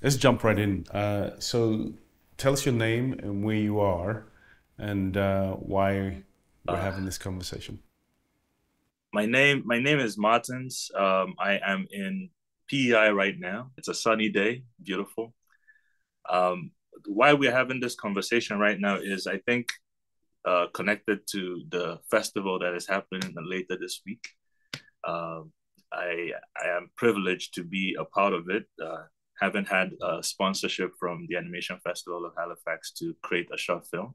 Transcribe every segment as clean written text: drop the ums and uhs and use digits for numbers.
Let's jump right in. So tell us your name and where you are and why we're Uh, having this conversation. my name is Martins. I am in PEI right now. It's a sunny day, beautiful. Um, why we're having this conversation right now is I think connected to the festival that is happening later this week. Um, I am privileged to be a part of it. Haven't had a sponsorship from the Animation Festival of Halifax to create a short film,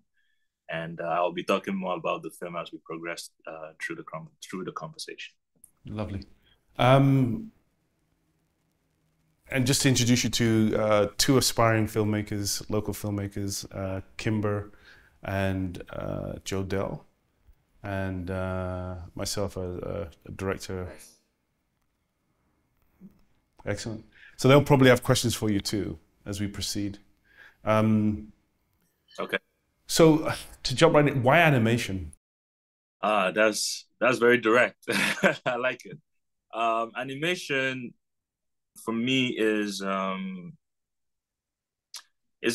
and I'll be talking more about the film as we progress through the conversation. Lovely. Um, and just to introduce you to two aspiring filmmakers, local filmmakers, Kimber and Joe Dell, and myself, a director. Excellent. So they'll probably have questions for you too as we proceed. Um, Okay. so to jump right in, why animation? That's very direct. I like it. Animation for me is a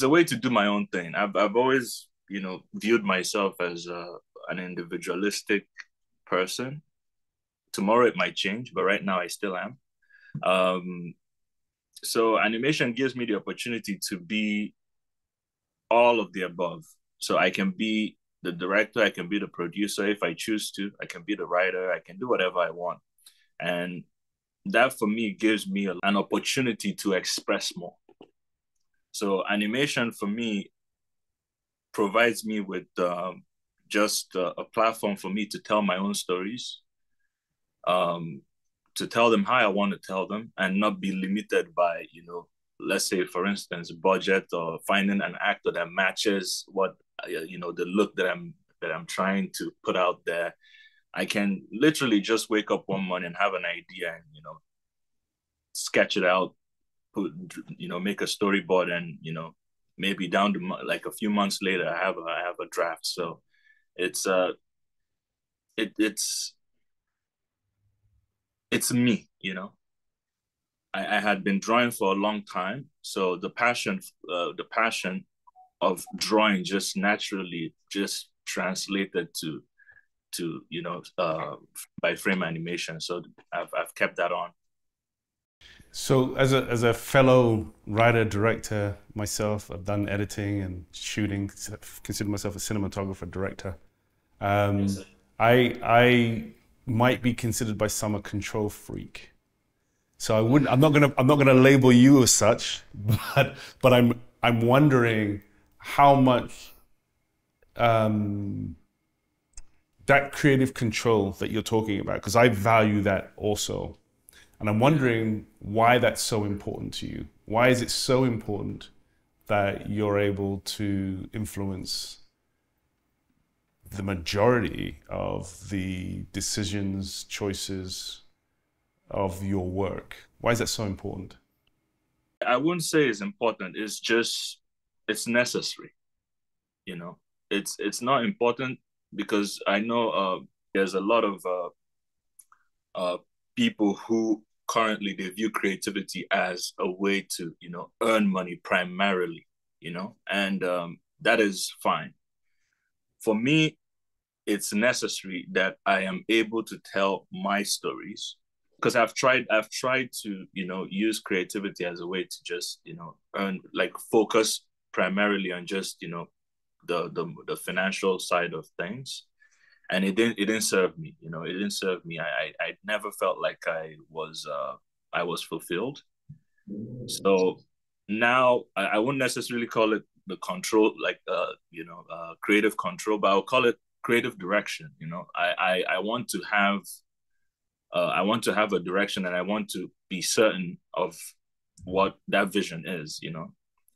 way to do my own thing. I've always viewed myself as an individualistic person. Tomorrow it might change, but right now I still am. Um, so animation gives me the opportunity to be all of the above. So I can be the director, I can be the producer if I choose to, I can be the writer, I can do whatever I want. And that for me gives me an opportunity to express more. So animation for me provides me with just a platform for me to tell my own stories, um, to tell them how I want to tell them, and not be limited by let's say for instance budget or finding an actor that matches what the look that I'm trying to put out there. I can literally just wake up one morning and have an idea and sketch it out, put make a storyboard, and maybe down to like a few months later I have a draft. So it's it's it's me. I had been drawing for a long time, so the passion of drawing just naturally just translated to by frame animation. So I've kept that on. So as a fellow writer, director myself, I've done editing and shooting, consider myself a cinematographer, director. Yes, Um, sir. I might be considered by some a control freak. So I'm not gonna label you as such, but I'm wondering how much um, that creative control that you're talking about, because I value that also. And I'm Yeah. wondering why that's so important to you. Why is it so important that you're able to influence the majority of the decisions, choices of your work? Why is that so important? I wouldn't say it's important. It's just it's necessary. You know, it's not important because I know there's a lot of uh, people who currently they view creativity as a way to earn money primarily. And that is fine. For me, it's necessary that I am able to tell my stories because I've tried to use creativity as a way to just earn, like, focus primarily on just the financial side of things, and it didn't serve me. It didn't serve me. I never felt like I was fulfilled. So now I wouldn't necessarily call it the control, like creative control, but I'll call it creative direction. I want to have a direction, and I want to be certain of what that vision is.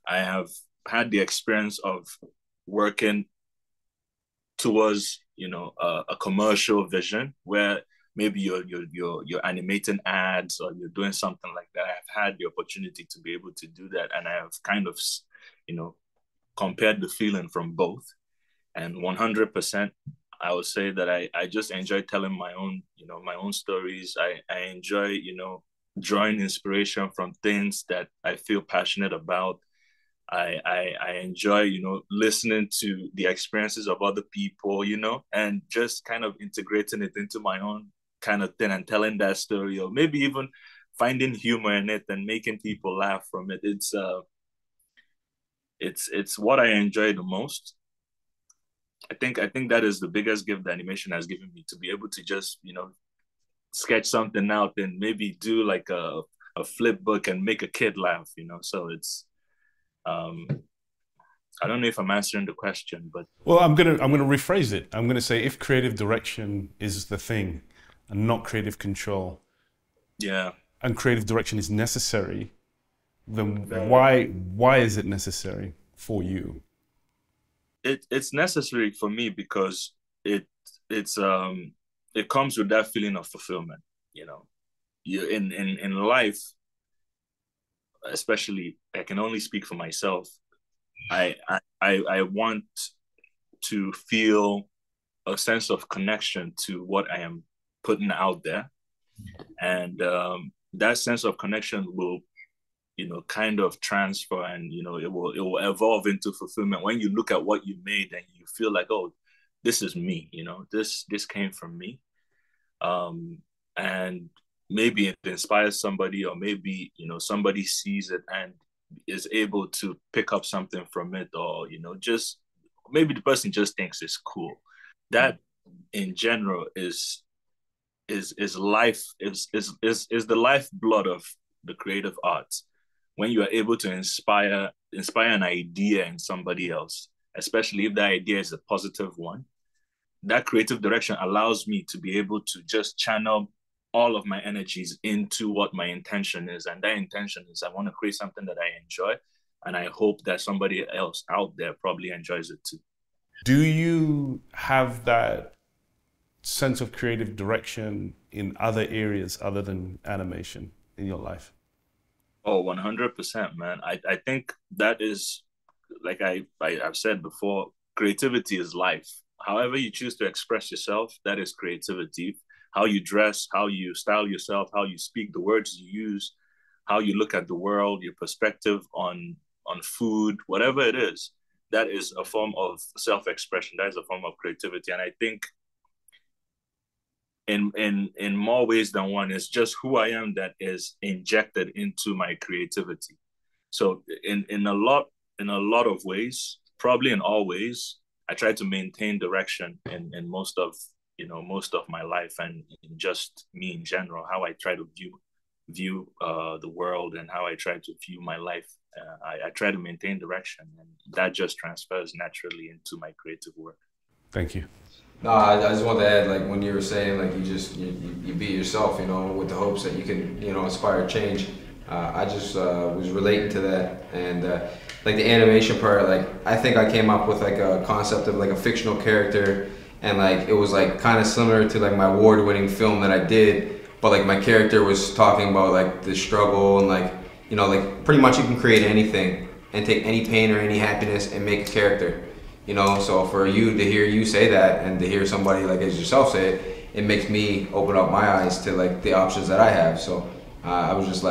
I have had the experience of working towards a commercial vision where maybe you're animating ads or you're doing something like that. I've had the opportunity to be able to do that, and I have kind of you know compared the feeling from both. And 100%, I would say that I just enjoy telling my own stories. I enjoy drawing inspiration from things that I feel passionate about. I enjoy, listening to the experiences of other people, and just kind of integrating it into my own kind of thing and telling that story, or maybe even finding humor in it and making people laugh from it. It's what I enjoy the most. I think that is the biggest gift that animation has given me, to be able to just, sketch something out and maybe do like a flip book and make a kid laugh. So it's um I don't know if I'm answering the question, but Well, I'm gonna rephrase it. I'm gonna say if creative direction is the thing, and not creative control, yeah, and creative direction is necessary, then very. why is it necessary for you? It's necessary for me because it's it comes with that feeling of fulfillment. You know, you in life, especially, I can only speak for myself. I want to feel a sense of connection to what I am putting out there, and that sense of connection will, kind of transfer, and it will evolve into fulfillment when you look at what you made and you feel like, oh, this is me. This came from me, and maybe it inspires somebody, or maybe somebody sees it and is able to pick up something from it, or just maybe the person just thinks it's cool. That in general is life is the lifeblood of the creative arts. When you are able to inspire an idea in somebody else, especially if that idea is a positive one, that creative direction allows me to be able to just channel all of my energies into what my intention is. And that intention is, I want to create something that I enjoy, and I hope that somebody else out there probably enjoys it too. Do you have that sense of creative direction in other areas other than animation in your life? Oh, 100%, man. I think that is, like I've said before, creativity is life. However you choose to express yourself, that is creativity. How you dress, how you style yourself, how you speak, the words you use, how you look at the world, your perspective on food, whatever it is, that is a form of self-expression. That is a form of creativity. And I think in more ways than one, it's just who I am that is injected into my creativity. So in a lot of ways, probably in all ways, I try to maintain direction in most of my life, and in just me in general, how I try to view the world, and how I try to view my life. I try to maintain direction, and that just transfers naturally into my creative work. Thank you. No, I just want to add, like when you were saying, like you be yourself, with the hopes that you can, inspire change. I just was relating to that, and like the animation part, like I think I came up with like a concept of like a fictional character, and like it was like kind of similar to like my award-winning film that I did, but like my character was talking about like the struggle, and like like pretty much you can create anything and take any pain or any happiness and make a character. So for you to hear you say that, and to hear somebody like as yourself say it, it makes me open up my eyes to like the options that I have. So I was just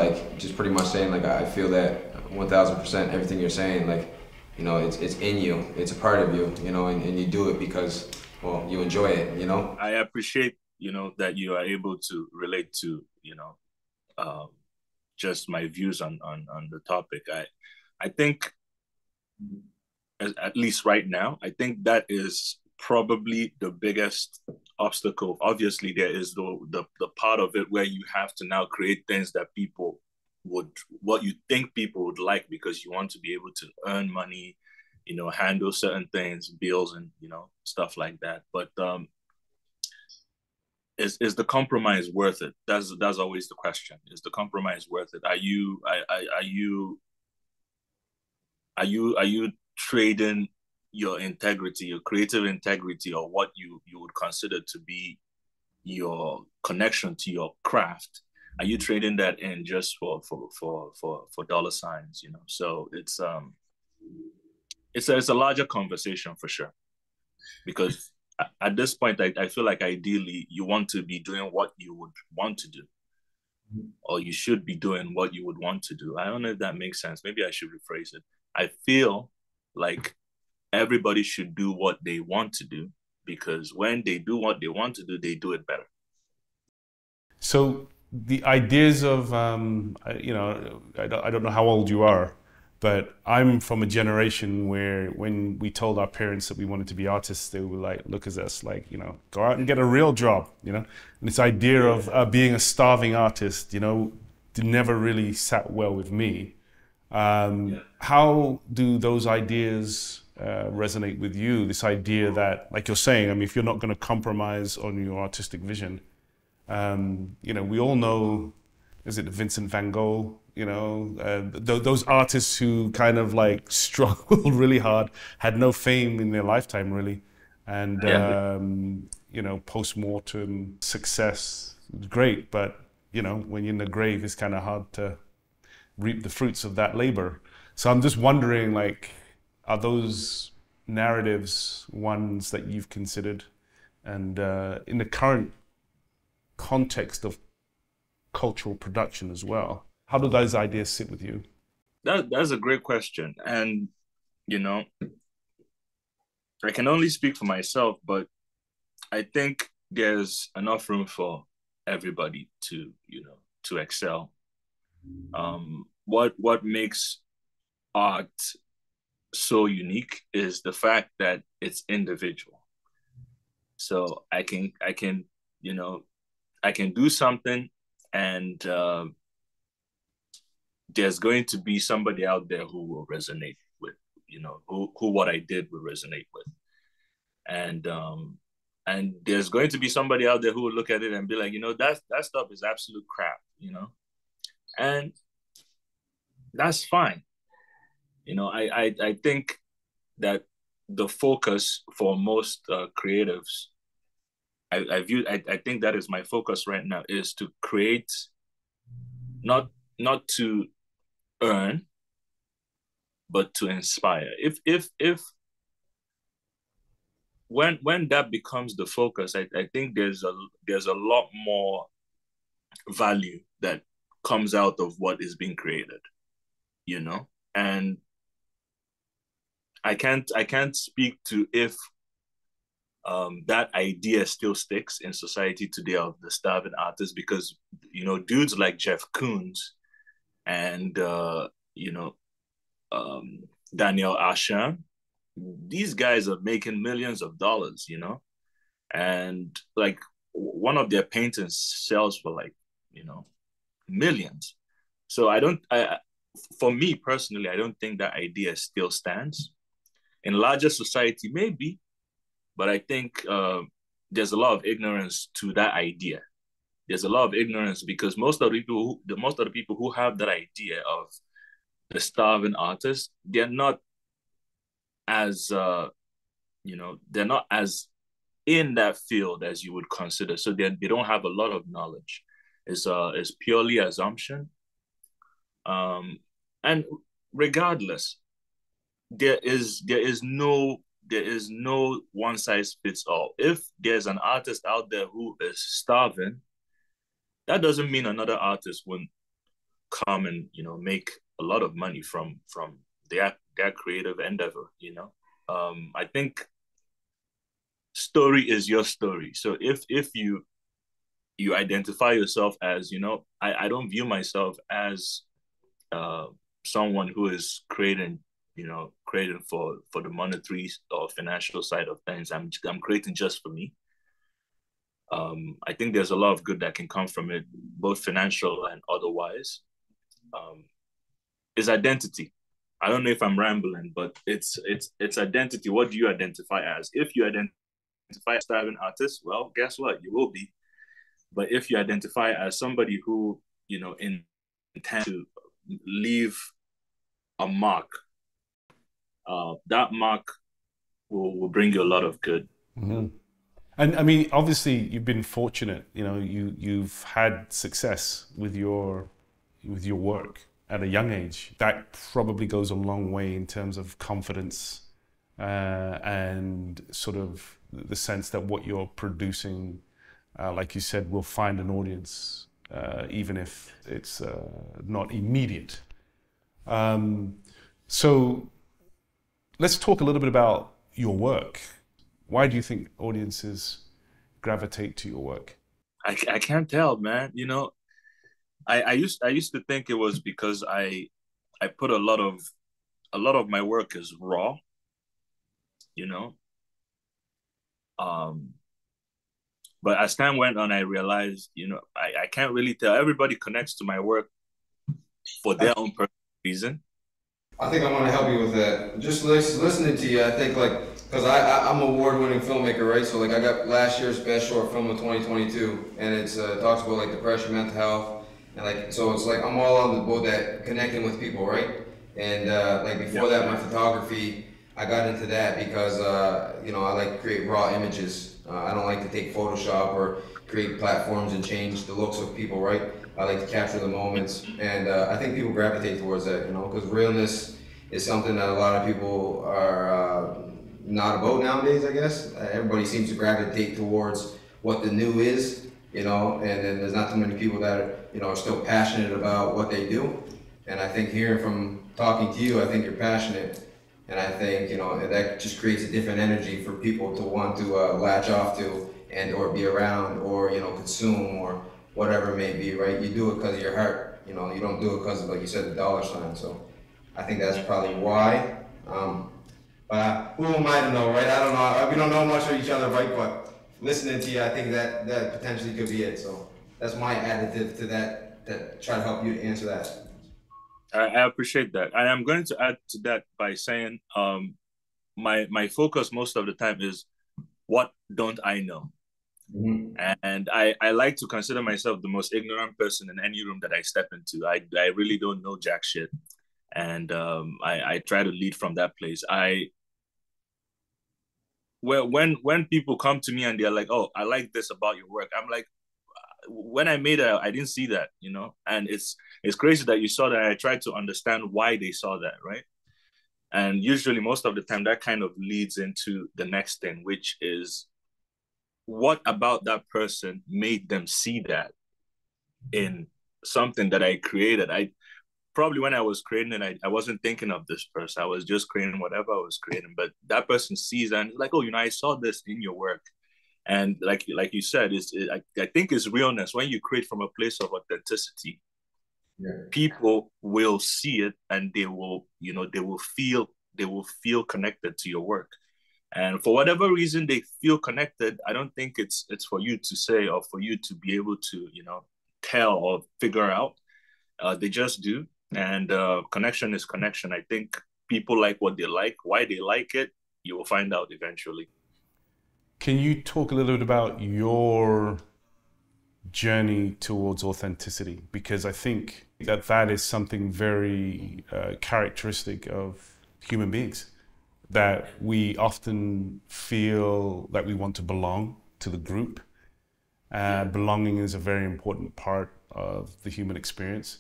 pretty much saying like I feel that 1000% everything you're saying, like it's in you, it's a part of you, and you do it because, well, you enjoy it. I appreciate that you are able to relate to um, just my views on the topic. I think, at least right now, I think that is probably the biggest obstacle. Obviously, there is the part of it where you have to now create things that people would, what you think people would like, because you want to be able to earn money, handle certain things, bills, and stuff like that. But is the compromise worth it? That's always the question. Is the compromise worth it? Are you trading your integrity, your creative integrity, or what you would consider to be your connection to your craft? Are you trading that in just for dollar signs? So it's a larger conversation for sure, because at this point, I feel like ideally you want to be doing what you would want to do. or you should be doing what you would want to do. I don't know if that makes sense. Maybe I should rephrase it. I feel like everybody should do what they want to do, because when they do what they want to do, they do it better. So the ideas of, you know, I don't know how old you are, but I'm from a generation where when we told our parents that we wanted to be artists, they were like, look at us, like, you know, go out and get a real job, you know? And this idea of being a starving artist, you know, never really sat well with me. How do those ideas resonate with you? This idea that, like you're saying, I mean, if you're not going to compromise on your artistic vision, you know, we all know, is it Vincent van Gogh? You know, those artists who kind of like struggled really hard, had no fame in their lifetime really, and you know, post-mortem success was great, but you know, when you're in the grave, it's kind of hard to reap the fruits of that labor. So I'm just wondering, like, are those narratives ones that you've considered, and in the current context of cultural production as well, how do those ideas sit with you? That's a great question. And, you know, I can only speak for myself, but I think there's enough room for everybody to, you know, to excel. What makes art so unique is the fact that it's individual. So I can, you know, I can do something, and there's going to be somebody out there who will resonate with, you know, who what I did will resonate with. And there's going to be somebody out there who will look at it and be like, you know, that stuff is absolute crap, you know. And that's fine. You know, I think that the focus for most creatives, I think that is my focus right now, is to create, not to earn, but to inspire. If when that becomes the focus, I think there's a lot more value that comes out of what is being created, you know. And I can't speak to if that idea still sticks in society today of the starving artist, because, you know, dudes like Jeff Koons and you know, Daniel Ashan, these guys are making millions of dollars, you know, and like one of their paintings sells for, like, you know, millions. So for me personally, I don't think that idea still stands. In larger society, maybe, but I think there's a lot of ignorance to that idea. There's a lot of ignorance because most of the people who have that idea of the starving artist, they're not as you know, they're not as in that field as you would consider. So they don't have a lot of knowledge. It's purely assumption. And regardless, there is no one size fits all. If there's an artist out there who is starving, that doesn't mean another artist wouldn't come and, you know, make a lot of money from their creative endeavor, you know. I think story is your story. So if you identify yourself as, you know, I don't view myself as someone who is creating, you know, creating for the monetary or financial side of things. I'm creating just for me. I think there's a lot of good that can come from it, both financial and otherwise. Is identity. I don't know if I'm rambling, but it's identity. What do you identify as? If you identify as a starving artist, well, guess what? You will be. But if you identify as somebody who, you know, intends to leave a mark, that mark will bring you a lot of good. Mm-hmm. And I mean, obviously, you've been fortunate. You know, you've had success with your work at a young age. That probably goes a long way in terms of confidence and sort of the sense that what you're producing, like you said, will find an audience even if it's not immediate. So let's talk a little bit about your work. Why do you think audiences gravitate to your work? I can't tell, man. You know, I used to think it was because I put a lot of my work is raw, you know. But as time went on, I realized, you know, I can't really tell. Everybody connects to my work for their own personal reason. I think I want to help you with that. Just listening to you, I think like, because I'm an award-winning filmmaker, right? So like I got last year's best short film of 2022, and it's talks about like depression, mental health, and like, so it's like I'm all on the boat that connecting with people, right? And like before that, my photography, I got into that because you know, I like to create raw images. I don't like to take Photoshop or create platforms and change the looks of people, right? I like to capture the moments, and I think people gravitate towards that, you know, because realness is something that a lot of people are not about nowadays, I guess. Everybody seems to gravitate towards what the new is, you know, and then there's not too many people that are, you know, are still passionate about what they do. And I think hearing from talking to you, I think you're passionate, and I think, you know, that just creates a different energy for people to want to latch off to and or be around or, you know, consume or whatever it may be, right? You do it because of your heart, you know, you don't do it because of, like you said, the dollar sign. So I think that's probably why. But who am I to know, right? I don't know. We don't know much of each other, right? But listening to you, I think that potentially could be it. So that's my additive to that try to help you to answer that. I appreciate that. And I'm going to add to that by saying my focus most of the time is what don't I know? Mm-hmm. And I like to consider myself the most ignorant person in any room that I step into. I really don't know jack shit. And I try to lead from that place. When people come to me and they're like, oh, I like this about your work, I'm like, when I made it, I didn't see that, you know. And it's crazy that you saw that. I tried to understand why they saw that, right? And usually most of the time that kind of leads into the next thing, which is what about that person made them see that in something that I created. I probably, when I was creating it, I wasn't thinking of this person. I was just creating whatever I was creating, but that person sees that and it's like, oh, you know, I saw this in your work. And like you said, I think it's realness. When you create from a place of authenticity, people will see it and they will, you know, they will feel connected to your work. And for whatever reason they feel connected, I don't think it's for you to say or for you to be able to, you know, tell or figure out. They just do. And connection is connection. I think people like what they like. Why they like it, you will find out eventually. Can you talk a little bit about your journey towards authenticity? Because I think that is something very characteristic of human beings, that we often feel that we want to belong to the group. Belonging is a very important part of the human experience.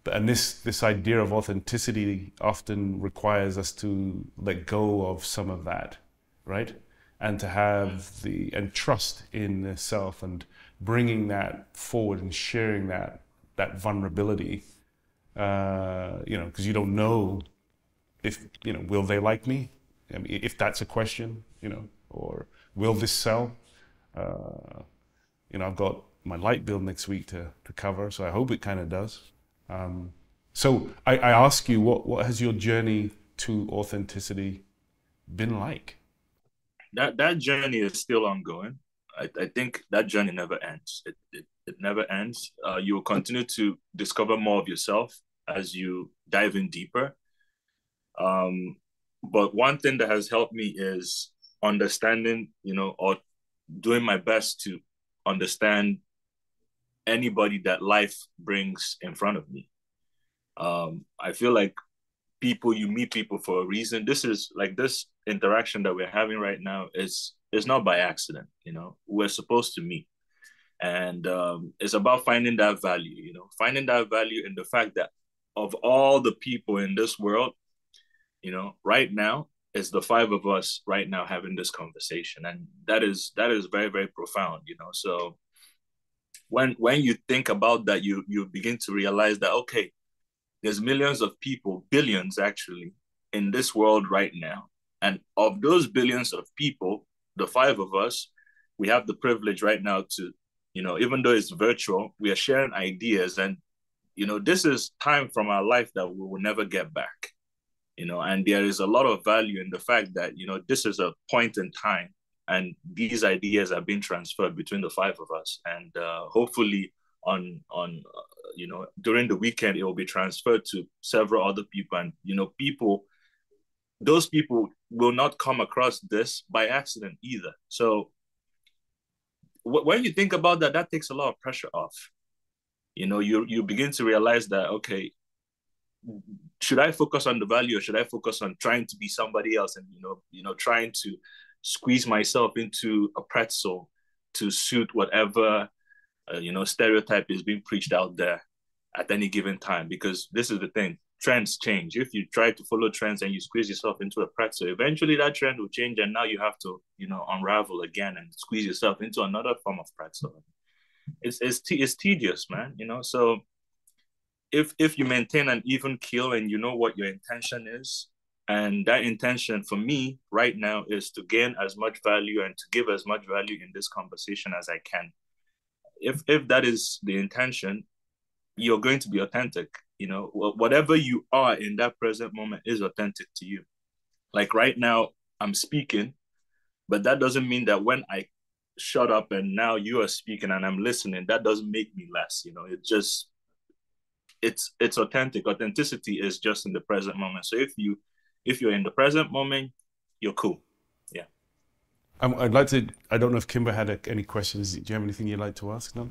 And this idea of authenticity often requires us to let go of some of that, right? And to have and trust in the self and bringing that forward and sharing that vulnerability, you know, because you don't know if, you know, will they like me? I mean, if that's a question, you know, or will this sell? You know, I've got my light bill next week to cover, so I hope it kind of does. So I ask you, what has your journey to authenticity been like? That journey is still ongoing. I think that journey never ends. It never ends. You will continue to discover more of yourself as you dive in deeper. But one thing that has helped me is understanding, you know, or doing my best to understand anybody that life brings in front of me. I feel like you meet people for a reason. This is like this interaction that we're having right now is not by accident, you know. We're supposed to meet. And it's about finding that value, you know, finding that value in the fact that of all the people in this world, you know, right now, it's the five of us right now having this conversation. And that is very, very profound, you know. So when you think about that, you begin to realize that, okay, there's millions of people, billions actually, in this world right now. And of those billions of people, the five of us, we have the privilege right now to, even though it's virtual, we are sharing ideas. And, this is time from our life that we will never get back, and there is a lot of value in the fact that, this is a point in time and these ideas are being transferred between the five of us. And hopefully on during the weekend, it will be transferred to several other people. And, those people will not come across this by accident either. So when you think about that, that takes a lot of pressure off. You begin to realize that, okay, should I focus on the value or should I focus on trying to be somebody else and, trying to squeeze myself into a pretzel to suit whatever, stereotype is being preached out there at any given time? Because this is the thing, trends change. If you try to follow trends and you squeeze yourself into a pretzel, eventually that trend will change and now you have to, unravel again and squeeze yourself into another form of pretzel. It's tedious, man, so if you maintain an even keel and you know what your intention is, and that intention for me right now is to gain as much value and to give as much value in this conversation as I can. If that is the intention, you're going to be authentic. Whatever you are in that present moment is authentic to you. Like right now, I'm speaking, but that doesn't mean that when I shut up and now you are speaking and I'm listening, that doesn't make me less. It's authentic. Authenticity is just in the present moment. So if you're in the present moment, you're cool. Yeah. I'd like to, I don't know if Kimber had any questions. Do you have anything you'd like to ask? No?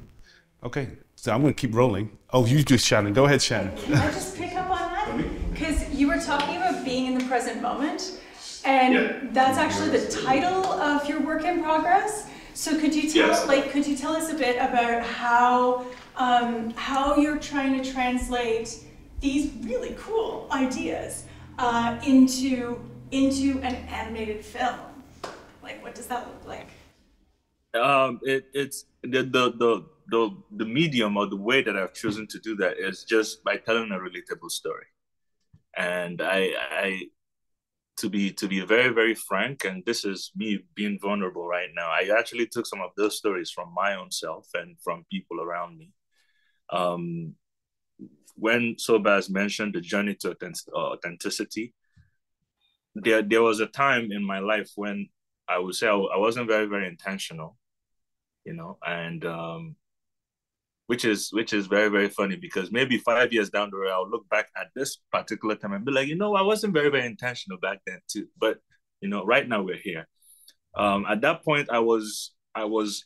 Okay, so I'm going to keep rolling. Oh, you do, Shannon. Go ahead, Shannon. Can I just pick up on that? Because you were talking about being in the present moment, and that's actually the title of your work in progress. So could you tell us a bit about how you're trying to translate these really cool ideas into an animated film? Like, what does that look like? It's the medium or the way that I've chosen to do that is just by telling a relatable story. And I to be very, very frank, and this is me being vulnerable right now, I actually took some of those stories from my own self and from people around me. When Sobaz mentioned the journey to authenticity, there was a time in my life when I would say I wasn't very, very intentional, and which is very, very funny, because maybe 5 years down the road, I'll look back at this particular time and be like, I wasn't very, very intentional back then too. But, right now we're here. At that point, I was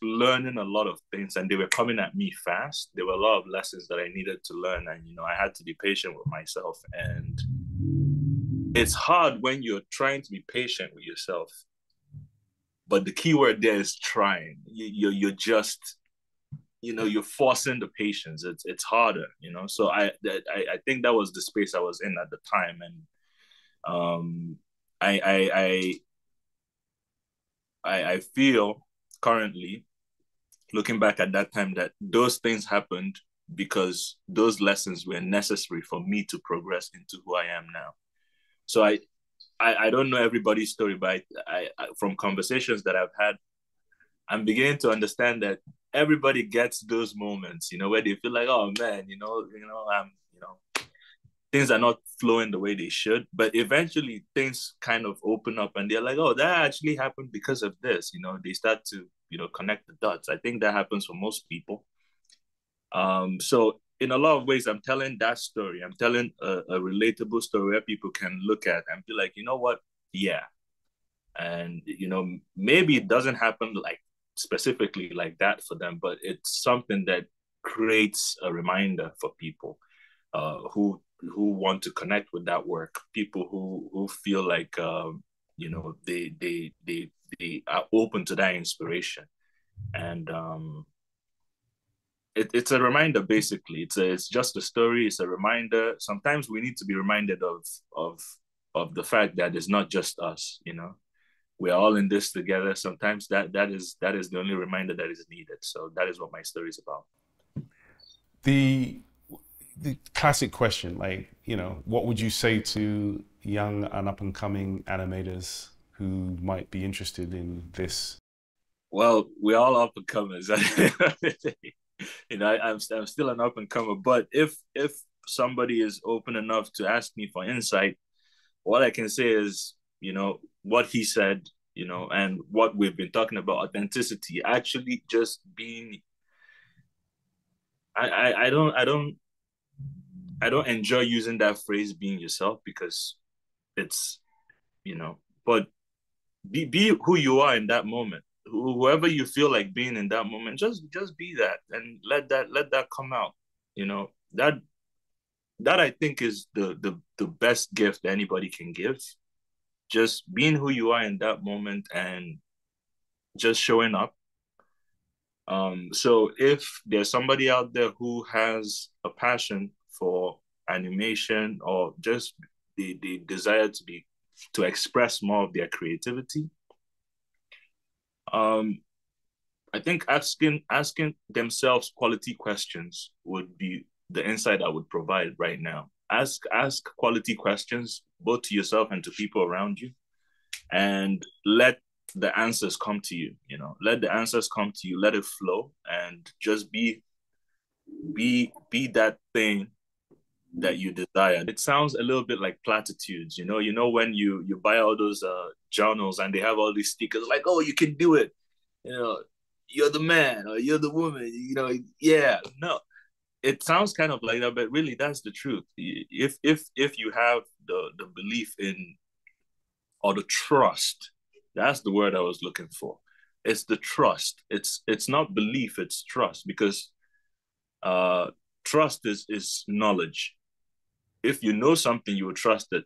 learning a lot of things and they were coming at me fast. There were a lot of lessons that I needed to learn, and, I had to be patient with myself. And it's hard when you're trying to be patient with yourself. But the key word there is trying. You're just, you're forcing the patience. It's harder, So I think that was the space I was in at the time, and I feel currently, looking back at that time, that those things happened because those lessons were necessary for me to progress into who I am now. So I don't know everybody's story, but I from conversations that I've had, I'm beginning to understand that everybody gets those moments, where they feel like, oh man, things are not flowing the way they should. But eventually things kind of open up and they're like, oh, that actually happened because of this. They start to, connect the dots. I think that happens for most people. So in a lot of ways, I'm telling that story. I'm telling a relatable story where people can look at and be like, you know what? Yeah. And, maybe it doesn't happen like specifically like that for them, but it's something that creates a reminder for people who want to connect with that work, people who feel like, they are open to that inspiration. And, it's a reminder, basically. It's just a story. It's a reminder. Sometimes we need to be reminded of the fact that it's not just us. We're all in this together. Sometimes that is the only reminder that is needed. So that is what my story is about. The classic question, like, you know, what would you say to young and up-and-coming animators who might be interested in this? Well, we're all up-and-comers. You know, I'm still an up-and-comer, but if somebody is open enough to ask me for insight, what I can say is, you know, what he said, you know, and what we've been talking about, authenticity, actually just being, I don't enjoy using that phrase, being yourself, because it's, you know, but be who you are in that moment. Whoever you feel like being in that moment, just be that, and let that come out. You know, that I think is the best gift anybody can give. Just being who you are in that moment and just showing up. So if there's somebody out there who has a passion for animation, or just the desire to express more of their creativity, I think asking themselves quality questions would be the insight I would provide right now. Ask quality questions, both to yourself and to people around you, and let the answers come to you. You know, let the answers come to you. Let it flow, and just be that thing that you desire. It sounds a little bit like platitudes, you know, when you buy all those journals and they have all these stickers like, oh, you can do it, you know, you're the man or you're the woman, you know. Yeah, no, it sounds kind of like that, but really that's the truth. If you have the belief in, or the trust, that's the word I was looking for. It's the trust. It's not belief, it's trust, because trust is knowledge. If you know something, you will trust it.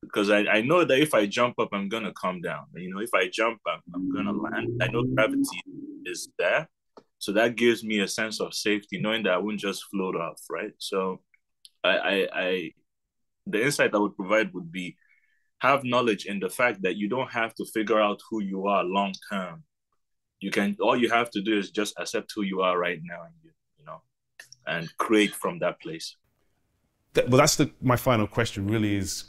Because I know that if I jump up, I'm going to come down. You know, if I jump up, I'm going to land. I know gravity is there. So that gives me a sense of safety, knowing that I wouldn't just float off, right? So the insight I would provide would be, have knowledge in the fact that you don't have to figure out who you are long term. All you have to do is just accept who you are right now, and you know, and create from that place. Well, that's my final question really is,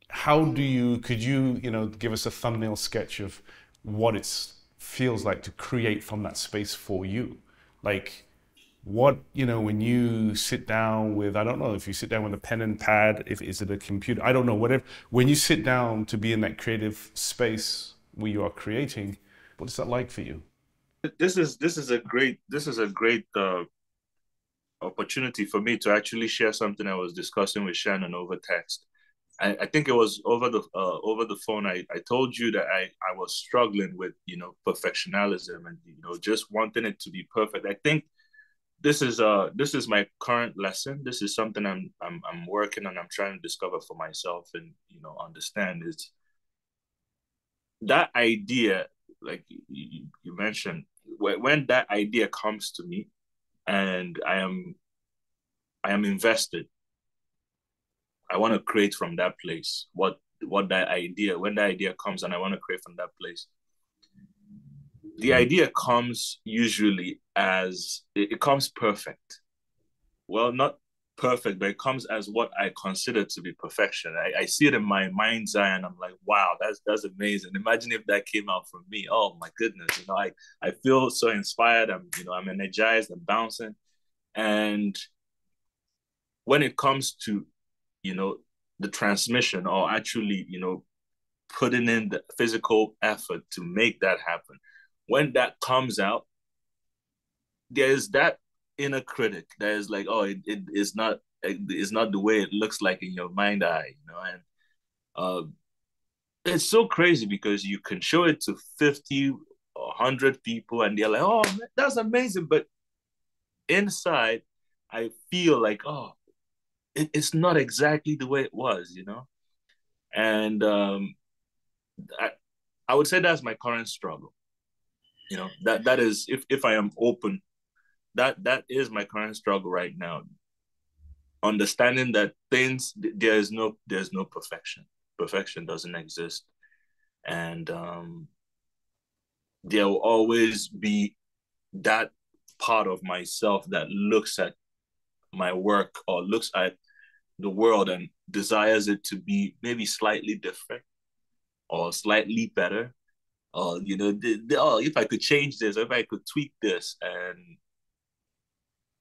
could you, you know, give us a thumbnail sketch of what it feels like to create from that space for you? Like, what, you know, when you sit down with, I don't know if you sit down with a pen and pad, is it a computer, I don't know, whatever, when you sit down to be in that creative space where you are creating, what is that like for you? This is a great opportunity for me to actually share something I was discussing with Shannon over text. I think it was over the phone. I told you that I was struggling with, you know, perfectionism and, you know, just wanting it to be perfect. I think this is my current lesson. This is something I'm working on. I'm trying to discover for myself and, you know, understand is that idea, like you mentioned, when that idea comes to me and I am invested, I want to create from that place. When that idea comes and I want to create from that place, the idea comes usually as, it comes perfect. Well, not perfect, but it comes as what I consider to be perfection. I see it in my mind's eye and I'm like, wow, that's amazing. Imagine if that came out from me. Oh my goodness. You know, I feel so inspired. I'm energized, I'm bouncing. And when it comes to, you know, the transmission, or actually, you know, putting in the physical effort to make that happen, when that comes out, there's that inner critic that is like, oh, it's not the way it looks like in your mind eye, you know. And it's so crazy because you can show it to 50 or 100 people and they're like, oh man, that's amazing, but inside I feel like, oh, it's not exactly the way it was, you know. And I would say that's my current struggle, you know. That is, if I am open, that is my current struggle right now. Understanding that there's no perfection. Perfection doesn't exist, and there will always be that part of myself that looks at my work or looks at the world and desires it to be maybe slightly different or slightly better, or if I could change this, or if I could tweak this, and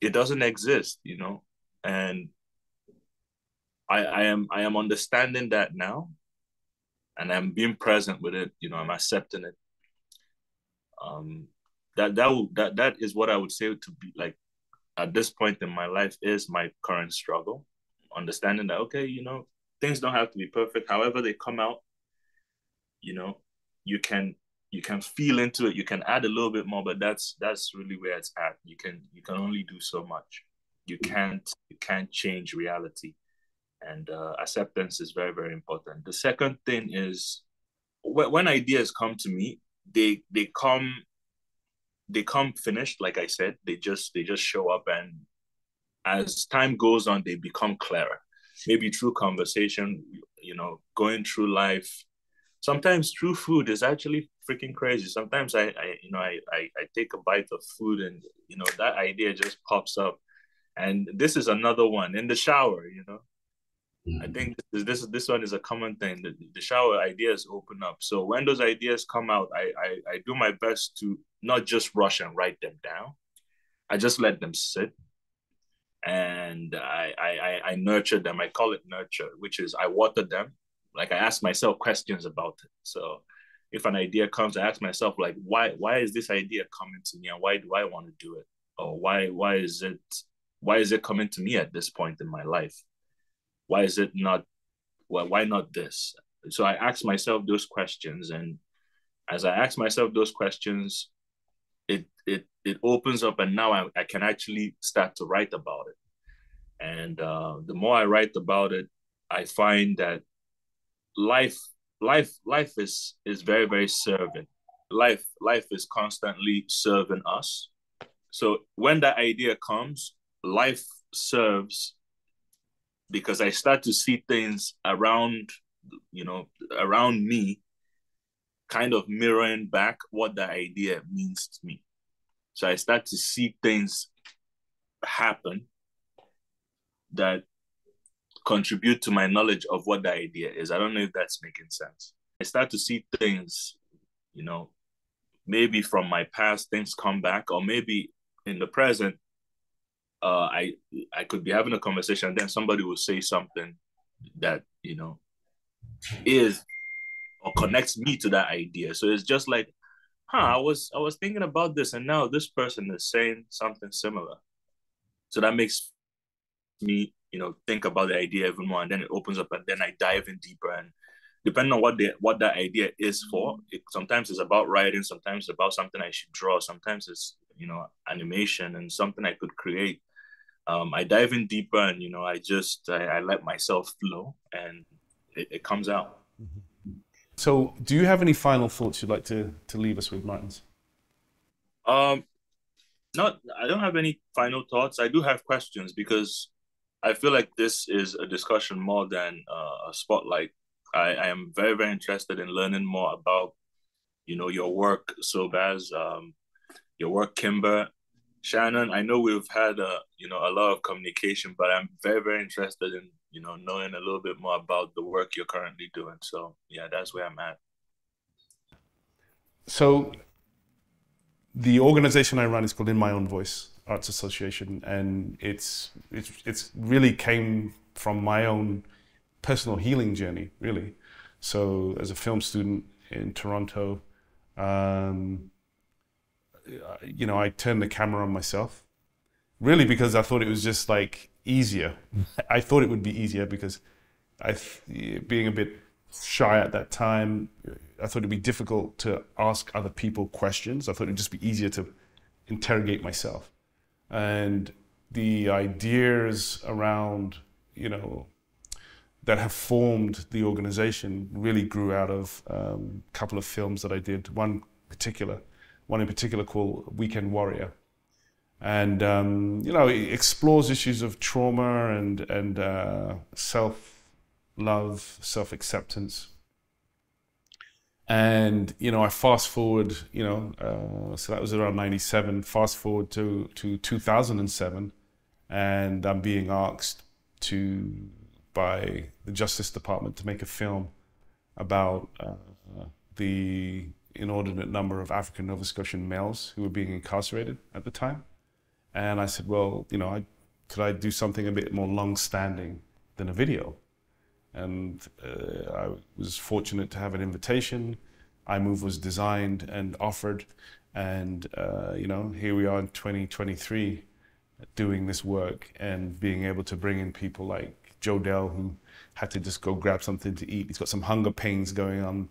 it doesn't exist, and I am understanding that now, and I'm being present with it. I'm accepting it. That is what I would say to be like at this point in my life is my current struggle. Understanding that, okay, things don't have to be perfect. However they come out, you can feel into it. You can add a little bit more, but that's really where it's at. You can only do so much. You can't change reality, and acceptance is very, very important. The second thing is when ideas come to me, they come finished. Like I said, they just show up, and as time goes on, they become clearer. Maybe through conversation, going through life. Sometimes through food is actually freaking crazy. Sometimes I take a bite of food, and that idea just pops up. And this is another one in the shower. I think this one is a common thing. The shower ideas open up. So when those ideas come out, I do my best to not just rush and write them down. I just let them sit, and I nurture them. I call it nurture, which is I water them. Like I ask myself questions about it. So if an idea comes, I ask myself, like, why is this idea coming to me, and why do I want to do it, or why is it coming to me at this point in my life? Why is it not? Why not this? So I ask myself those questions, and as I ask myself those questions, it opens up, and now I can actually start to write about it. And the more I write about it, I find that life is very, very serving. Life is constantly serving us. So when that idea comes, life serves, because I start to see things around me, kind of mirroring back what that idea means to me. So I start to see things happen that contribute to my knowledge of what the idea is. I don't know if that's making sense. I start to see things, maybe from my past, things come back, or maybe in the present, I could be having a conversation, and then somebody will say something that, is or connects me to that idea. So it's just like, I was thinking about this, and now this person is saying something similar. So that makes me, think about the idea even more, and then it opens up, and then I dive in deeper. And depending on what that idea is for, sometimes it's about writing, sometimes it's about something I should draw, sometimes it's animation and something I could create. I dive in deeper, and I let myself flow, and it comes out. So, do you have any final thoughts you'd like to leave us with, Martins? No, I don't have any final thoughts. I do have questions, because I feel like this is a discussion more than a spotlight. I am very, very interested in learning more about, your work, Sobaz, your work, Kimber. Shannon, I know we've had a lot of communication, but I'm very, very interested in, knowing a little bit more about the work you're currently doing. So yeah, that's where I'm at. So the organization I run is called In My Own Voice Arts Association, and it's really came from my own personal healing journey, really. So as a film student in Toronto, I turned the camera on myself, really because I thought it was just like easier. I thought it would be easier because being a bit shy at that time, I thought it'd be difficult to ask other people questions. I thought it'd just be easier to interrogate myself. And the ideas around, that have formed the organization really grew out of a couple of films that I did. One in particular called Weekend Warrior. And, it explores issues of trauma and self-love, self-acceptance. And, I fast forward, so that was around 97, fast forward to 2007. and I'm being asked by the Justice Department to make a film about the inordinate number of African Nova Scotian males who were being incarcerated at the time. And I said, well, you know, could I do something a bit more long-standing than a video? And I was fortunate to have an invitation. iMove was designed and offered, and you know, here we are in 2023 doing this work and being able to bring in people like Joe Dell, who had to just go grab something to eat. He's got some hunger pains going on,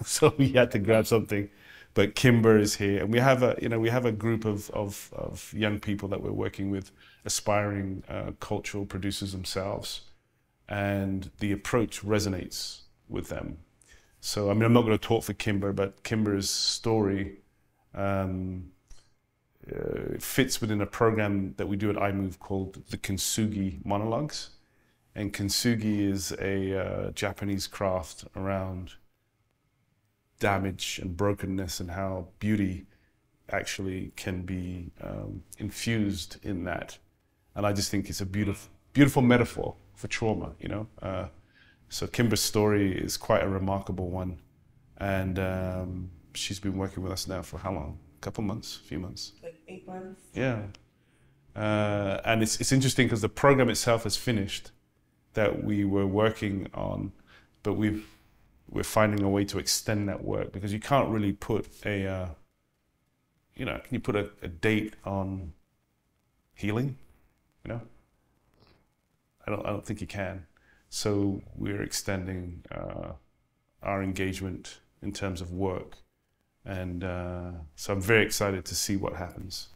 so he had to grab something. But Kimber is here, and we have a group of young people that we're working with, aspiring cultural producers themselves, and the approach resonates with them. So I mean, I'm not going to talk for Kimber, but Kimber's story fits within a program that we do at iMove called the Kintsugi Monologues. And Kintsugi is a Japanese craft around damage and brokenness and how beauty actually can be infused in that. And I just think it's a beautiful metaphor for trauma, you know. So Kimber's story is quite a remarkable one. And she's been working with us now for how long? A couple months, a few months? Like 8 months. Yeah. And it's interesting because the program itself is finished that we were working on, but we're finding a way to extend that work, because you can't really put a, you know, can you put a date on healing? You know, I don't think you can. So we're extending our engagement in terms of work, and so I'm very excited to see what happens.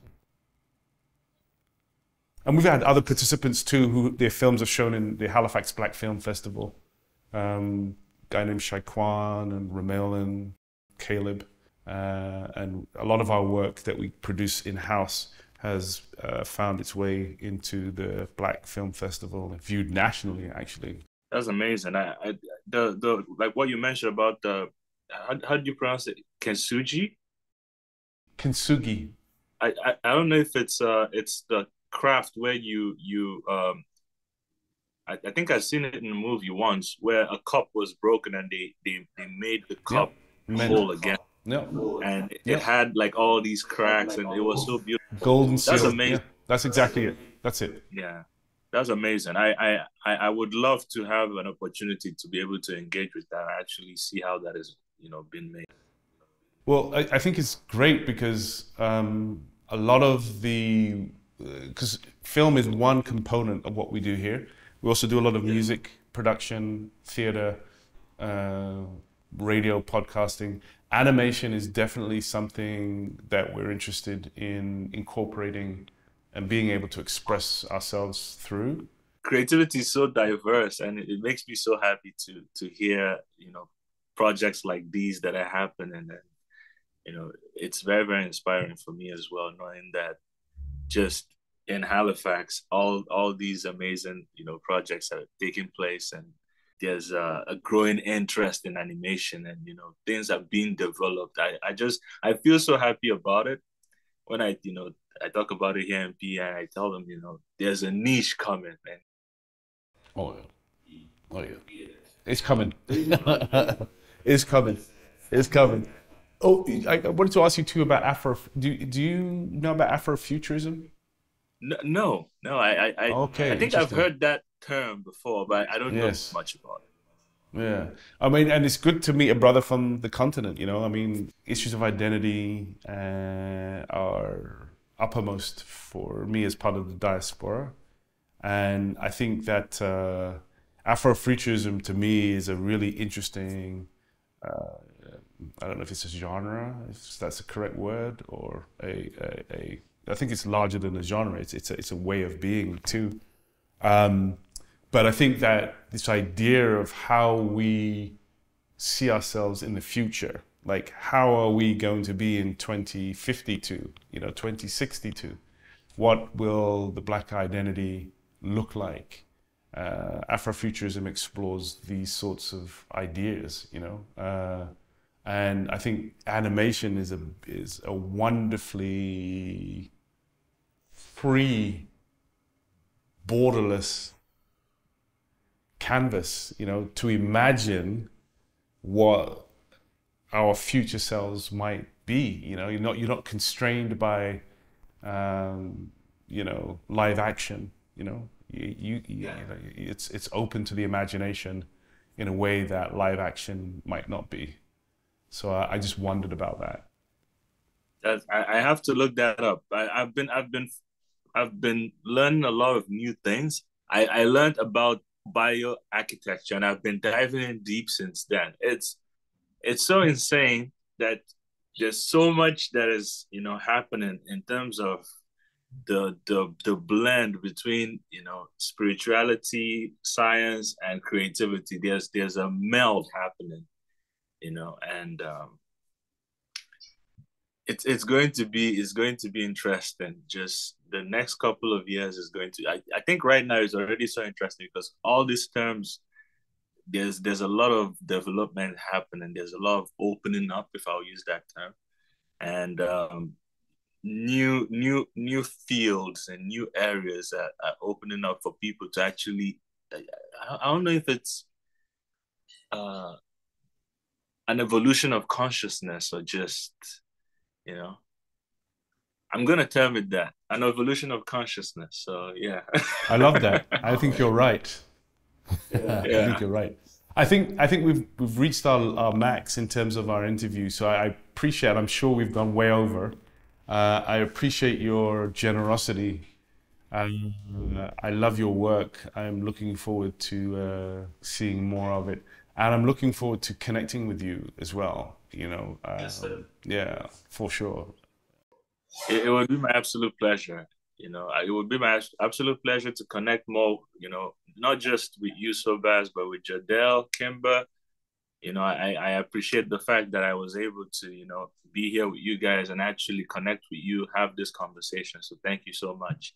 And we've had other participants too, who their films are shown in the Halifax Black Film Festival. Guy named Shaikwan and Ramelin, Caleb, and a lot of our work that we produce in-house has found its way into the Black Film Festival and viewed nationally, actually. That's amazing. The like what you mentioned about the, how do you pronounce it? Kintsugi? Kintsugi. I don't know if it's the craft where I think I've seen it in a movie once where a cup was broken and they made the cup whole again. Yeah. And it had like all these cracks and it was so beautiful. Golden seal. That's amazing. Yeah, that's exactly it. That's it. Yeah. That's amazing. I would love to have an opportunity to be able to engage with that and actually see how that is, you know, been made. Well, I think it's great because a lot of because film is one component of what we do here. We also do a lot of music production, theater, radio, podcasting. Animation is definitely something that we're interested in incorporating and being able to express ourselves through. Creativity is so diverse, and it makes me so happy to hear, you know, projects like these that are happening. And, you know, it's very, very inspiring for me as well, knowing that just in Halifax, all these amazing, you know, projects are taking place, and there's a growing interest in animation, and, you know, things are being developed. I feel so happy about it when I talk about it here in PA, and I tell them, you know, there's a niche coming, man. Oh yeah, it's coming. It's coming. It's coming. Oh, I wanted to ask you too about Afro. Do you know about Afrofuturism? No. Okay, I think I've heard that term before, but I don't know much about it. Yeah, I mean, and it's good to meet a brother from the continent. You know, I mean, issues of identity are uppermost for me as part of the diaspora, and I think that Afrofuturism to me is a really interesting. I don't know if it's a genre, if that's the correct word, or I think it's larger than a genre. It's a way of being too. But I think that this idea of how we see ourselves in the future, like how are we going to be in 2052, 2062? What will the Black identity look like? Afrofuturism explores these sorts of ideas, and I think animation is a wonderfully free borderless canvas, you know, to imagine what our future selves might be. You know, you're not constrained by you know, live action. You know, you know, it's open to the imagination in a way that live action might not be. So I just wondered about that. I have to look that up. I've been learning a lot of new things. I learned about bioarchitecture, and I've been diving in deep since then. It's so insane that there's so much that is, you know, happening in terms of the blend between, you know, spirituality, science, and creativity. There's a meld happening, you know, and it's going to be interesting. Just the next couple of years is going to, I think right now it's already so interesting because all these terms, there's a lot of development happening. There's a lot of opening up, if I'll use that term, and new fields and new areas that are opening up for people to actually, I don't know if it's an evolution of consciousness or just, you know, I'm gonna term it that, an evolution of consciousness. So yeah. I love that. I think you're right. Yeah. I think you're right. I think we've reached our max in terms of our interview. So I appreciate. I'm sure we've gone way over. I appreciate your generosity. I love your work. I'm looking forward to seeing more of it, and I'm looking forward to connecting with you as well. You know, Yes, yeah, for sure. it would be my absolute pleasure. You know, it would be my absolute pleasure to connect more. You know, not just with you, Sobaz, but with Jadel, Kimber. You know, I appreciate the fact that I was able to, you know, be here with you guys and actually connect with you, have this conversation. So thank you so much.